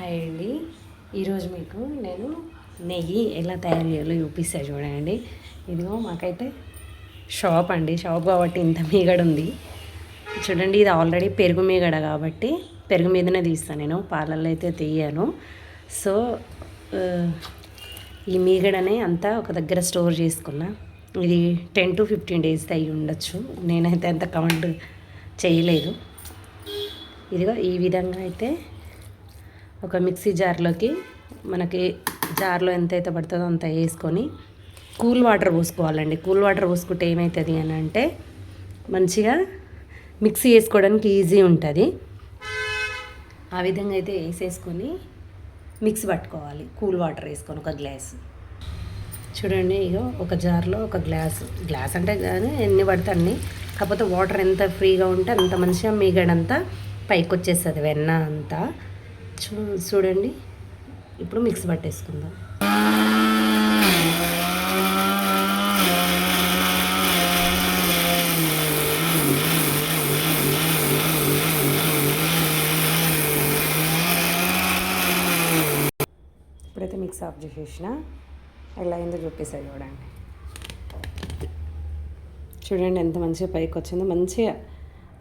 Hi అండి. ఈరోజు మీకు నేను నెయ్యి ఎలా తయారు చేయాలో చూపిస్తా చూడండి. ఇదిగో మాకైతే షాప్ అండి, షాప్ కాబట్టి ఇంత మీగడ ఉంది చూడండి. ఇది ఆల్రెడీ పెరుగు మీగడ కాబట్టి పెరుగు మీదనే తీస్తాను నేను, పాలల్లో అయితే తీయను. సో ఈ మీగడనే అంతా ఒక దగ్గర స్టోర్ చేసుకున్నా. ఇది 10 to 15 days అయ్యి ఉండొచ్చు, నేనైతే అంత కౌంట్ చేయలేదు. ఇదిగో ఈ విధంగా అయితే ఒక మిక్సీ జార్లోకి మనకి జార్లో ఎంతైతే పడుతుందో అంత వేసుకొని కూల్ వాటర్ పోసుకోవాలండి. కూల్ వాటర్ పోసుకుంటే ఏమవుతుంది అని అంటే మంచిగా మిక్సీ వేసుకోవడానికి ఈజీ ఉంటుంది. ఆ విధంగా అయితే వేసేసుకొని మిక్సీ పట్టుకోవాలి. కూల్ వాటర్ వేసుకొని ఒక గ్లాస్ చూడండి. ఇగో ఒక జార్లో ఒక గ్లాస్ అంటే కానీ ఎన్ని పడితే అన్ని, కాకపోతే వాటర్ ఎంత ఫ్రీగా ఉంటే అంత మంచిగా మీగడంతా పైకి వచ్చేస్తుంది, వెన్న అంతా. చూడండి, ఇప్పుడు మిక్సీ పట్టేసుకుందాం. ఇప్పుడైతే మిక్సీ ఆఫ్ చేసేసిన, ఎలా అయిందో చూపిస్తాయి చూడండి. చూడండి ఎంత మంచిగా పైకి వచ్చిందో. మంచిగా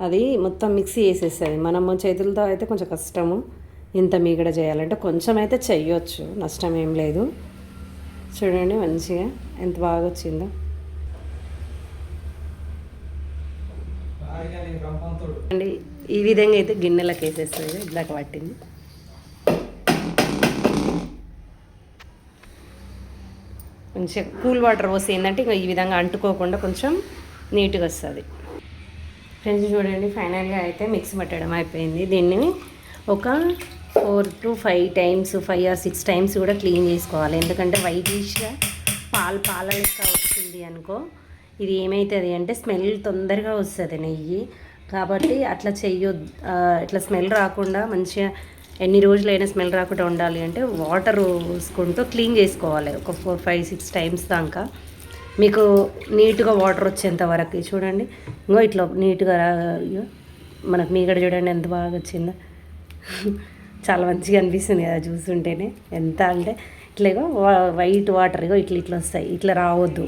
అది మొత్తం మిక్సీ వేసేస్తుంది. మనము చేతులతో అయితే కొంచెం కష్టము. ఇంత మీగడ చేయాలంటే కొంచెం అయితే చెయ్యొచ్చు, నష్టం ఏం లేదు. చూడండి మంచిగా ఎంత బాగా వచ్చిందో. అండి ఈ విధంగా అయితే గిన్నెలకు వేసేస్తుంది. ఇట్లాక పట్టింది. మంచిగా కూల్ వాటర్ పోసి ఏంటంటే ఇంకా ఈ విధంగా అంటుకోకుండా కొంచెం నీట్గా వస్తుంది. ఫ్రెండ్స్ చూడండి, ఫైనల్గా అయితే మిక్సీ పట్టడం అయిపోయింది. దీన్ని ఒక 4 to 5 times, 5 or 6 times కూడా క్లీన్ చేసుకోవాలి. ఎందుకంటే వైటిష్గా పాల లెక్క వచ్చింది అనుకో, ఇది ఏమవుతుంది అంటే స్మెల్ తొందరగా వస్తుంది నెయ్యి. కాబట్టి అట్లా చెయ్యొద్దు. ఇట్లా స్మెల్ రాకుండా మంచిగా ఎన్ని రోజులైనా స్మెల్ రాకుండా ఉండాలి అంటే వాటర్ వేసుకుంటూ క్లీన్ చేసుకోవాలి. ఒక 4, 5, 6 times దాకా మీకు నీట్గా వాటర్ వచ్చేంత వరకు. చూడండి ఇంకో ఇట్లా నీట్గా మనకు మీగడ చూడండి ఎంత బాగా వచ్చిందో. చాలా మంచిగా అనిపిస్తుంది కదా చూస్తుంటేనే. ఎంత అంటే ఇట్లా వైట్ వాటర్ ఇట్లా వస్తాయి. ఇట్లా రావద్దు.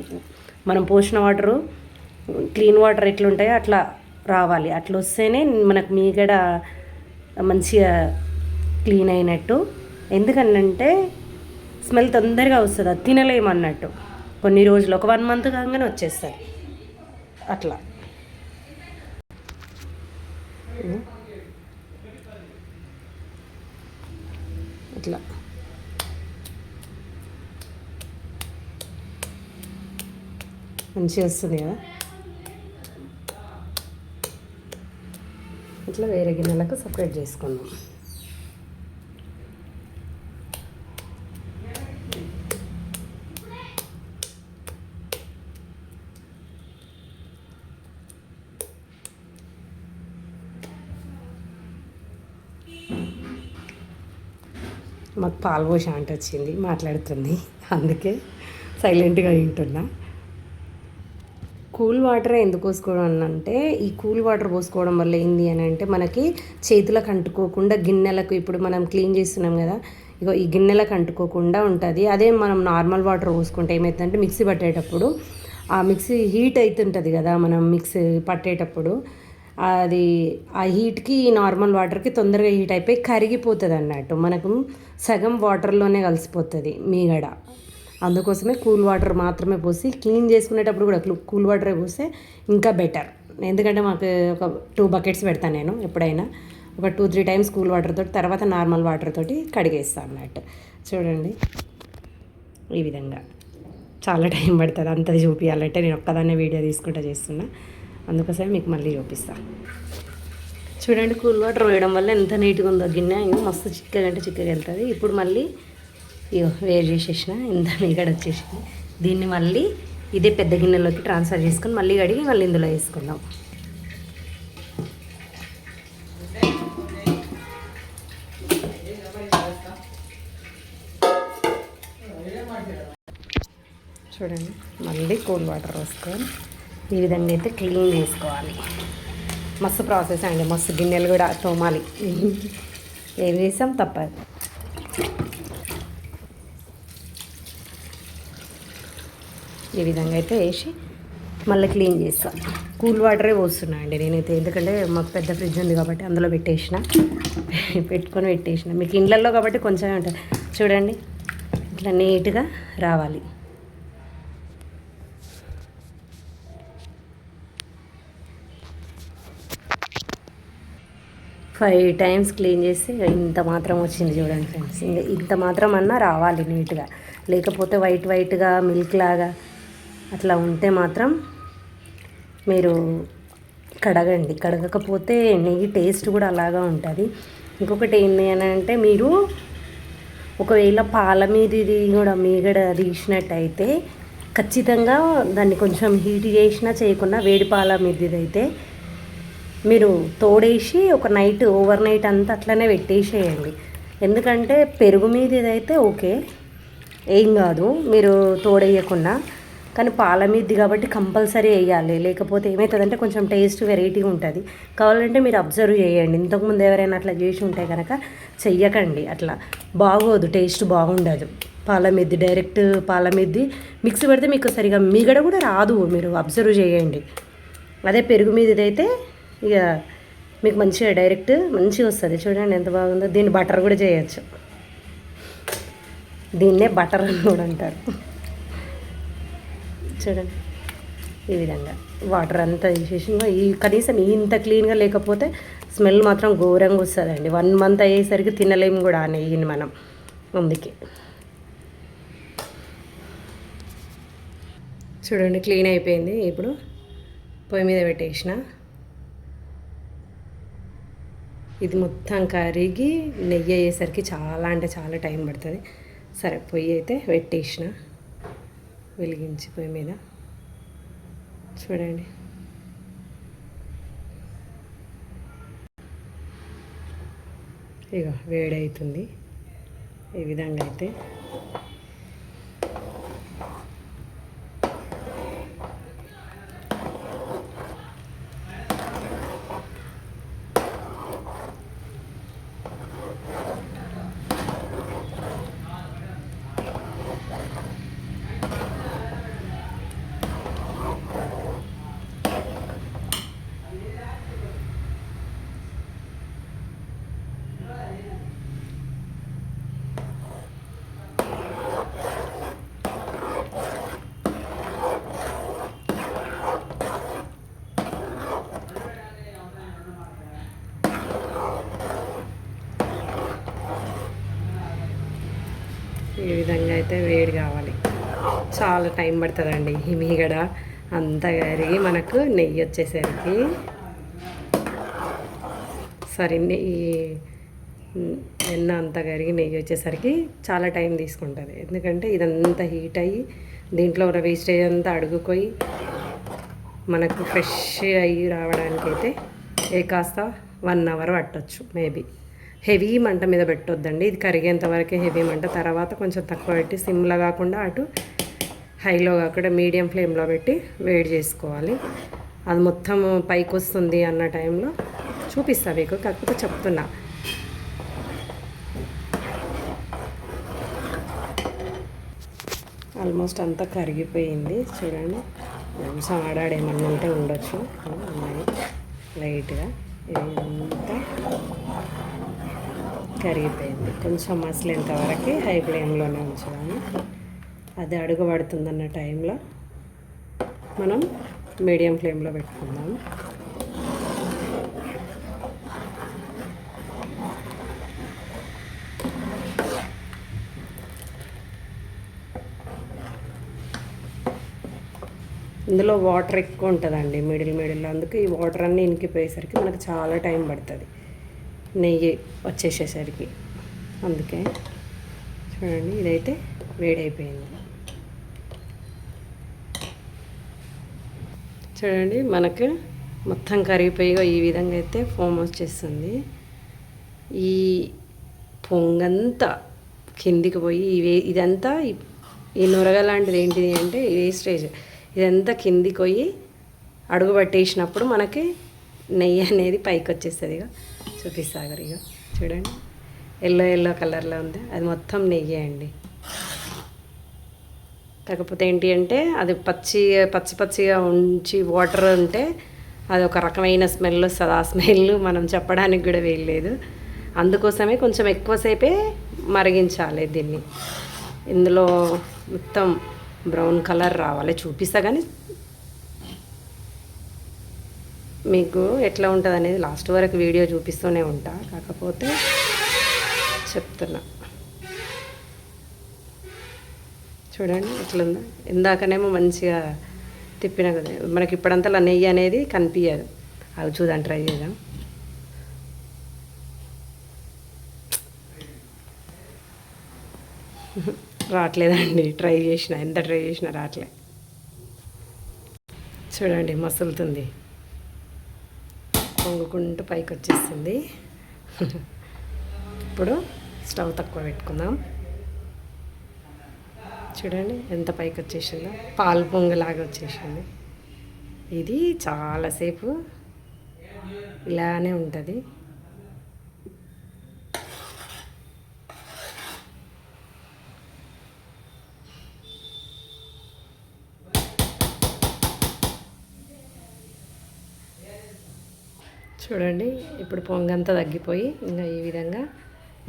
మనం పోసిన వాటరు క్లీన్ వాటర్ ఎట్లుంటాయో అట్లా రావాలి. అట్లా వస్తేనే మనకు మీగడ మంచిగా క్లీన్ అయినట్టు. ఎందుకనంటే స్మెల్ తొందరగా వస్తుంది, అది తినలేమన్నట్టు. కొన్ని రోజులు ఒక 1 month కాగానే వచ్చేస్తుంది అట్లా. ఇట్లా మంచిగా వస్తుంది కదా. ఇట్లా వేరే గిన్నెలకు సపరేట్ చేసుకుందాం. మాకు పాలు పోసి అంటే వచ్చింది, మాట్లాడుతుంది, అందుకే సైలెంట్గా వింటున్నా. కూల్ వాటర్ ఎందుకు పోసుకోవడం అంటే, ఈ కూల్ వాటర్ పోసుకోవడం వల్ల ఏంది అని అంటే మనకి చేతులకు అంటుకోకుండా గిన్నెలకు, ఇప్పుడు మనం క్లీన్ చేస్తున్నాం కదా, ఇగో ఈ గిన్నెలకు అంటుకోకుండా ఉంటుంది. అదే మనం నార్మల్ వాటర్ పోసుకుంటే ఏమవుతుందంటే మిక్సీ పట్టేటప్పుడు ఆ మిక్సీ హీట్ అవుతుంటుంది కదా, మనం మిక్సీ పట్టేటప్పుడు అది ఆ హీట్కి నార్మల్ వాటర్కి తొందరగా హీట్ అయిపోయి కరిగిపోతుంది అన్నట్టు. మనకు సగం వాటర్లోనే కలిసిపోతుంది మీగడ. అందుకోసమే కూల్ వాటర్ మాత్రమే పోసి క్లీన్ చేసుకునేటప్పుడు కూడా కూల్ వాటరే పోస్తే ఇంకా బెటర్. ఎందుకంటే మాకు ఒక 2 buckets పెడతాను నేను ఎప్పుడైనా. ఒక 2-3 times కూల్ వాటర్ తోటి, తర్వాత నార్మల్ వాటర్ తోటి కడిగేస్తాను అన్నట్టు. చూడండి ఈ విధంగా. చాలా టైం పడుతుంది అంతది చూపించాలంటే, నేను ఒక్కదాన్నే వీడియో తీసుకుంటూ చేస్తున్నా, అందుకోసమే మీకు మళ్ళీ చూపిస్తాను. చూడండి కూల్ వాటర్ వేయడం వల్ల ఎంత నీట్గా ఉందో గిన్నె. మస్తు చిక్కగా అంటే చిక్కగా వెళ్తుంది. ఇప్పుడు మళ్ళీ వేరు చేసేసిన, ఇంత మీగడ వచ్చేసింది. దీన్ని మళ్ళీ ఇదే పెద్ద గిన్నెలోకి ట్రాన్స్ఫర్ చేసుకొని మళ్ళీ కడిగి మళ్ళీ ఇందులో వేసుకుందాం. చూడండి మళ్ళీ కూల్ వాటర్ వేసుకొని ఈ విధంగా అయితే క్లీన్ చేసుకోవాలి. మస్తు ప్రాసెస్ అండి, మస్తు గిన్నెలు కూడా తోమాలి. ఏం చేసాం తప్పదు. ఈ విధంగా అయితే వేసి మళ్ళీ క్లీన్ చేస్తాను. కూల్ వాటరే పోస్తున్నా అండి నేనైతే, ఎందుకంటే మాకు పెద్ద ఫ్రిడ్జ్ ఉంది కాబట్టి అందులో పెట్టేసిన. మీకు ఇండ్లలో కాబట్టి కొంచెమే ఉంటుంది చూడండి, ఇట్లా నీట్గా రావాలి. ఫైవ్ టైమ్స్ క్లీన్ చేసి ఇంత మాత్రం వచ్చింది చూడండి ఫ్రెండ్స్. ఇంకా ఇంత మాత్రం అన్నా రావాలి నీట్గా, లేకపోతే వైట్గా మిల్క్ లాగా అట్లా ఉంటే మాత్రం మీరు కడగకపోతే నెయ్యి టేస్ట్ కూడా అలాగా ఉంటుంది. ఇంకొకటి ఏంటి అని అంటే, మీరు ఒకవేళ పాల మీద ఇది కూడా మీగడ తీసినట్టయితే ఖచ్చితంగా దాన్ని కొంచెం హీట్ చేసినా చేయకుండా వేడి పాల మీద అయితే మీరు తోడేసి ఒక నైట్ ఓవర్ నైట్ అంతా అట్లనే పెట్టేసేయండి. ఎందుకంటే పెరుగు మీద ఇదైతే ఓకే, ఏం కాదు మీరు తోడేయకుండా, కానీ పాల మీది కాబట్టి కంపల్సరీ వేయాలి. లేకపోతే ఏమవుతుందంటే కొంచెం టేస్ట్ వెరైటీగా ఉంటుంది. కావాలంటే మీరు అబ్జర్వ్ చేయండి, ఇంతకుముందు ఎవరైనా అట్లా చేసి ఉంటే కనుక చెయ్యకండి, అట్లా బాగోదు, టేస్ట్ బాగుండదు. పాల మీది డైరెక్ట్ పాల మీది మిక్సీ పెడితే మీకు సరిగా మిగడ కూడా రాదు, మీరు అబ్జర్వ్ చేయండి. అదే పెరుగు మీది అయితే ఇక మీకు మంచిగా డైరెక్ట్ మంచిగా వస్తుంది. చూడండి ఎంత బాగుందో. దీన్ని బటర్ కూడా చేయొచ్చు, దీన్నే బటర్ అని కూడా అంటారు. చూడండి ఈ విధంగా వాటర్ అంతా తీసేసి కనీసం ఇంత క్లీన్గా లేకపోతే స్మెల్ మాత్రం ఘోరంగా వస్తుందండి. 1 month అయ్యేసరికి తినలేము కూడా ఆ నెయ్యిని మనం. అందుకే చూడండి క్లీన్ అయిపోయింది. ఇప్పుడు పొయ్యి మీద పెట్టేసిన, ఇది మొత్తం కరిగి నెయ్యి అయ్యేసరికి చాలా అంటే చాలా టైం పడుతుంది. సరే పొయ్యి అయితే పెట్టేసిన, వెలిగించి పొయ్యి మీద చూడండి. ఇక వేడవుతుంది ఈ విధంగా అయితే. ఈ విధంగా అయితే వేడి కావాలి, చాలా టైం పడుతుందండి. ఈ మీగడ అంతా కరిగి మనకు నెయ్యి వచ్చేసరికి, సారీ ఈ వెన్న అంతా కరిగి నెయ్యి వచ్చేసరికి చాలా టైం తీసుకుంటుంది. ఎందుకంటే ఇదంతా హీట్ అయ్యి దీంట్లో ఉన్న వేస్టేజ్ అంతా అడుగుపోయి మనకు ఫ్రెష్ అయ్యి రావడానికైతే కాస్త 1 hour పట్టవచ్చు మేబీ. హెవీ మంట మీద పెట్టొద్దండి, ఇది కరిగేంత వరకే హెవీ మంట. తర్వాత కొంచెం తక్కువ పెట్టి సిమ్లో కాకుండా అటు హైలో కాకుండా మీడియం ఫ్లేమ్లో పెట్టి వేడి చేసుకోవాలి. అది మొత్తం పైకి వస్తుంది అన్న టైంలో చూపిస్తా మీకు, కాకపోతే చెప్తున్నా. ఆల్మోస్ట్ అంతా కరిగిపోయింది చూడండి. కొంచెం ఆడాడేమన్నా ఉంటే ఉండొచ్చు, ఉన్నాయి లైట్గా. ఇదంతా కరిగిపోయింది. కొంచెం మసలేంత వరకు హై ఫ్లేమ్లోనే ఉంచాలి. అది అడుగు పడుతుందన్న టైంలో మనం మీడియం ఫ్లేమ్లో పెట్టుకుందాం. ఇందులో వాటర్ ఎక్కువ ఉంటుందండి మిడిల్లో, అందుకే ఈ వాటర్ అన్నీ ఇంకిపోయేసరికి మనకు చాలా టైం పడుతుంది నెయ్యి వచ్చేసేసరికి. అందుకే చూడండి ఇదైతే వేడైపోయింది. చూడండి మనకు మొత్తం కరిగిపోయి ఈ విధంగా అయితే ఫోమ్ వచ్చేస్తుంది. ఈ పొంగంతా కిందికి పోయి ఇదంతా ఈ నొరగ లాంటిది ఏంటిది అంటే వేస్టేజ్, ఇదంతా కిందికి పోయి అడుగు పట్టేసినప్పుడు మనకి నెయ్యి అనేది పైకి వచ్చేస్తుంది. ఇక చూపిస్తాగరు, ఇక చూడండి ఎల్లో ఎల్లో కలర్లో ఉంది, అది మొత్తం నెయ్యి అండి. కాకపోతే ఏంటి అంటే అది పచ్చిగా ఉంచి వాటర్ ఉంటే అది ఒక రకమైన స్మెల్ వస్తుంది. ఆ స్మెల్ మనం చెప్పడానికి కూడా వీల్లేదు. అందుకోసమే కొంచెం ఎక్కువసేపే మరిగించాలి దీన్ని. ఇందులో మొత్తం బ్రౌన్ కలర్ రావాలి. చూపిస్తా కానీ మీకు ఎట్లా ఉంటుంది అనేది లాస్ట్ వరకు వీడియో చూపిస్తూనే ఉంటా. కాకపోతే చెప్తున్నా చూడండి ఎట్లుందో. ఇందాకనేమో మంచిగా తిప్పిన కదా, మనకి ఇప్పుడంతా నెయ్యి అనేది కనిపించదు. అవి చూద్దాం, ట్రై చేద్దాం. రావట్లేదండి, ఎంత ట్రై చేసినా రావట్లే. చూడండి మసులుతుంది, పొంగుకుంటూ పైకి వచ్చేస్తుంది. ఇప్పుడు స్టవ్ తక్కువ పెట్టుకుందాం. చూడండి ఎంత పైకి వచ్చేసిందో, పాలు పొంగులాగా వచ్చేసింది. ఇది చాలాసేపు ఇలానే ఉంటుంది. చూడండి ఇప్పుడు పొంగంతా తగ్గిపోయి ఇంకా ఈ విధంగా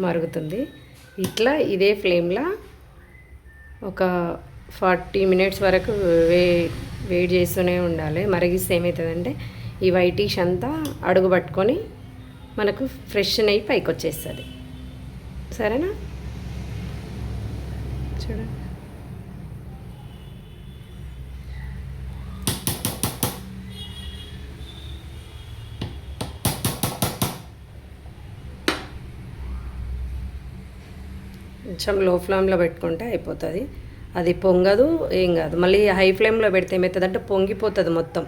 మరుగుతుంది. ఇట్లా ఇదే ఫ్లేమ్లో ఒక 40 మినిట్స్ వరకు వెయిట్ చేస్తూనే ఉండాలి. మరిగిస్తే ఏమవుతుందంటే ఈ వైటిష్ అంతా అడుగు పట్టుకొని మనకు ఫ్రెష్ నెయ్యి పైకి వచ్చేస్తుంది. సరేనా? చూడండి కొంచెం లో ఫ్లేమ్లో పెట్టుకుంటే అయిపోతుంది. అది పొంగదు, ఏం కాదు. మళ్ళీ హై ఫ్లేమ్లో పెడితే ఏమవుతుందంటే పొంగిపోతుంది మొత్తం.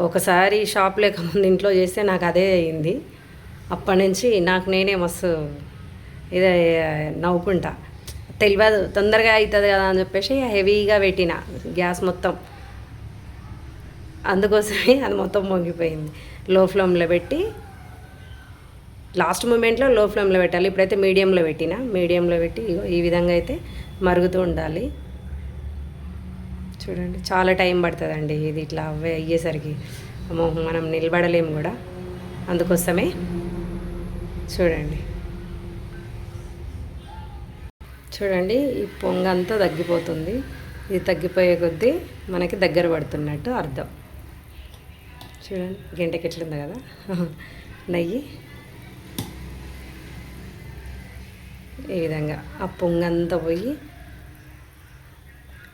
ఒకసారి షాప్ లేకముందు ఇంట్లో చేస్తే నాకు అదే అయింది. అప్పటి నుంచి నాకు నేనే మస్తు ఇదే నవ్వుకుంటా. తెలియదు, తొందరగా అవుతుంది కదా అని చెప్పేసి హెవీగా పెట్టిన గ్యాస్ మొత్తం. అందుకోసమే అది మొత్తం పొంగిపోయింది. లో ఫ్లేమ్లో పెట్టి లాస్ట్ మూమెంట్లో లో ఫ్లేమ్లో పెట్టాలి. ఇప్పుడైతే మీడియంలో పెట్టి ఈ విధంగా అయితే మరుగుతూ ఉండాలి. చూడండి చాలా టైం పడుతుందండి ఇది ఇట్లా అయ్యేసరికి. మనం నిలబడలేము కూడా. అందుకోసమే చూడండి ఈ పొంగంతా తగ్గిపోతుంది. ఇది తగ్గిపోయే కొద్దీ మనకి దగ్గర పడుతున్నట్టు అర్థం. చూడండి గంటకి ఎట్లుంది కదా నెయ్యి. ఈ విధంగా ఆ పొంగంతా పోయి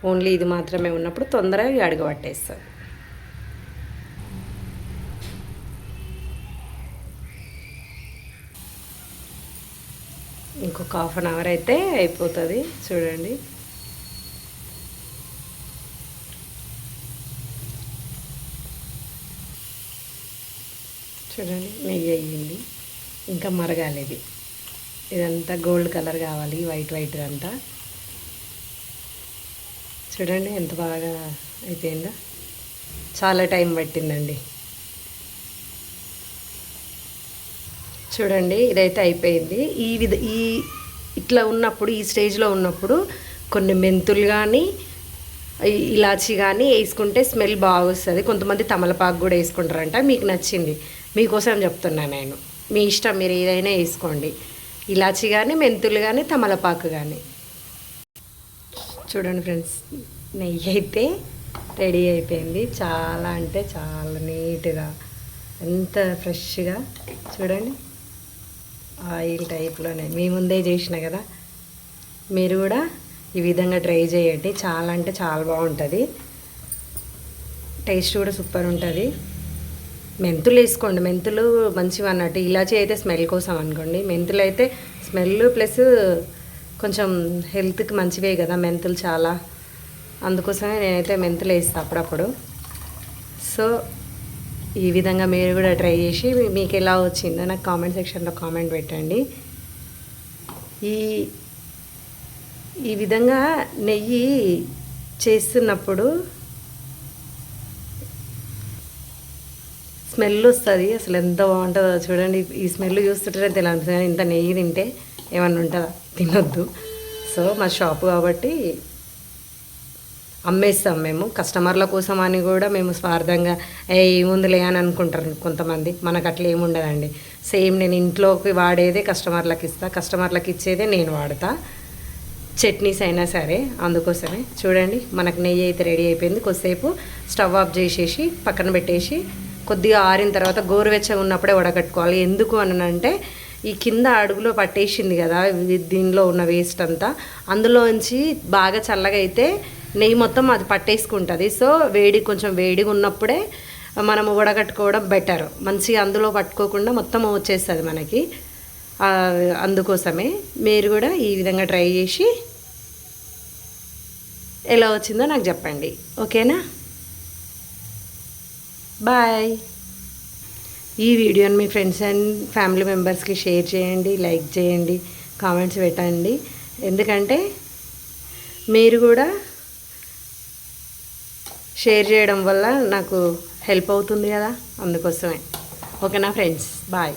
ఓన్లీ ఇది మాత్రమే ఉన్నప్పుడు తొందరగా అడుగు పట్టేస్తుంది. ఇంకొక హాఫ్ అన్ అవర్ అయితే అయిపోతుంది. చూడండి నెయ్యి అయ్యింది. ఇంకా మరగాలి. ఇదంతా గోల్డ్ కలర్ కావాలి, వైట్ అంతా. చూడండి ఎంత బాగా అయిపోయిందో. చాలా టైం పట్టిందండి. చూడండి ఇదైతే అయిపోయింది. ఈ ఇట్లా ఉన్నప్పుడు, ఈ స్టేజ్లో ఉన్నప్పుడు కొన్ని మెంతులు కానీ ఇలాచి కానీ వేసుకుంటే స్మెల్ బాగా వస్తుంది. కొంతమంది తమలపాకు కూడా వేసుకుంటారంట. మీకు నచ్చింది, మీకోసం చెప్తున్నాను నేను. మీ ఇష్టం, మీరు ఏదైనా వేసుకోండి. ఇలాచి కానీ, మెంతులు కానీ, తమలపాకు కానీ. చూడండి ఫ్రెండ్స్, నెయ్యి అయితే రెడీ అయిపోయింది. చాలా అంటే చాలా నీట్గా, ఎంత ఫ్రెష్గా. చూడండి ఆయిల్ టైప్లోనే మీ ముందే చేసిన కదా. మీరు కూడా ఈ విధంగా ట్రై చేయండి. చాలా అంటే చాలా బాగుంటుంది. టేస్ట్ కూడా సూపర్ ఉంటుంది. మెంతులు వేసుకోండి, మెంతులు మంచివి అన్నట్టు. ఇలాచి అయితే స్మెల్ కోసం అనుకోండి. మెంతులు అయితే స్మెల్ ప్లస్ కొంచెం హెల్త్కి మంచివే కదా మెంతులు చాలా. అందుకోసమే నేనైతే మెంతులు వేస్తాను అప్పుడప్పుడు. సో ఈ విధంగా మీరు కూడా ట్రై చేసి మీకు ఎలా వచ్చిందో నాకు కామెంట్ సెక్షన్లో కామెంట్ పెట్టండి. ఈ విధంగా నెయ్యి చేస్తున్నప్పుడు స్మెల్ వస్తుంది. అసలు ఎంత బాగుంటుందో చూడండి. ఈ స్మెల్ చూస్తుంటే తెలియదు ఇంత నెయ్యి తింటే. ఏమన్నా ఉంటుందా? తినొద్దు. సో మా షాపు కాబట్టి అమ్మేస్తాం మేము. కస్టమర్ల కోసం అని కూడా మేము స్వార్థంగా ఏముందిలే అని అనుకుంటారు కొంతమంది. మనకు అట్లా ఏముండదండి. సేమ్ నేను ఇంట్లోకి వాడేదే కస్టమర్లకు ఇస్తా, కస్టమర్లకు ఇచ్చేదే నేను వాడతా. చట్నీస్ అయినా సరే. అందుకోసమే చూడండి మనకు నెయ్యి అయితే రెడీ అయిపోయింది. కొద్దిసేపు స్టవ్ ఆఫ్ చేసేసి పక్కన పెట్టేసి కొద్దిగా ఆరిన తర్వాత గోరువెచ్చగా ఉన్నప్పుడే వడగట్టుకోవాలి. ఎందుకు అనంటే ఈ కింద అడుగులో పట్టేసింది కదా దీనిలో ఉన్న వేస్ట్ అంతా, అందులోంచి బాగా చల్లగా అయితే నెయ్యి మొత్తం అది పట్టేసుకుంటుంది. సో కొంచెం వేడిగా ఉన్నప్పుడే మనము వడగట్టుకోవడం బెటర్. మంచిగా అందులో పట్టుకోకుండా మొత్తం వచ్చేస్తుంది మనకి. అందుకోసమే మీరు కూడా ఈ విధంగా ట్రై చేసి ఎలా వచ్చిందో నాకు చెప్పండి. ఓకేనా? బాయ్. ఈ వీడియోని మీ ఫ్రెండ్స్ అండ్ ఫ్యామిలీ మెంబర్స్కి షేర్ చేయండి, లైక్ చేయండి, కామెంట్స్ పెట్టండి. ఎందుకంటే మీరు కూడా షేర్ చేయడం వల్ల నాకు హెల్ప్ అవుతుంది కదా, అందుకోసమే. ఓకేనా ఫ్రెండ్స్? బాయ్.